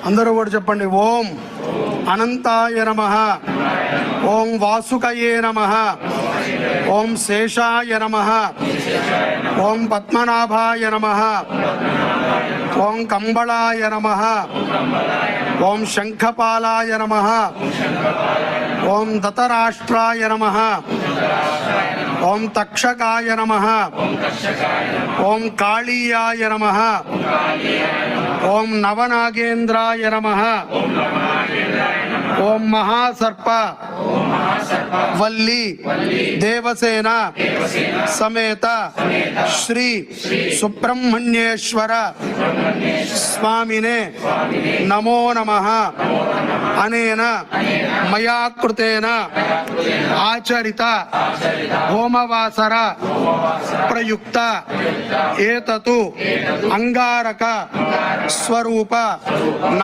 అందరూ కూడా చెప్పండి. ఓం అనంతాయ నమః, ఓం వాసుకయే నమః, ఓం శేషాయ నమః, ఓం పద్మనాభాయ నమః, ఓం కంబళాయ నమః, ఓం శంఖపాలాయ నమః, ఓం దతరాష్ట్రాయ నమః, ఓం తక్షకాయ నమః, ఓం కాళీయాయ నమః, ఓం నవనాగేంద్రాయ నమః, ఓం మహాసర్ప వల్లి దేవసేన సమేత శ్రీ సుబ్రహ్మణ్యేశ్వర స్వామినే నమో నమః. అనేన మయా కృతేన ఆచరిత హోమవాసర ప్రయుక్త ఏతతు అంగారక స్వరూప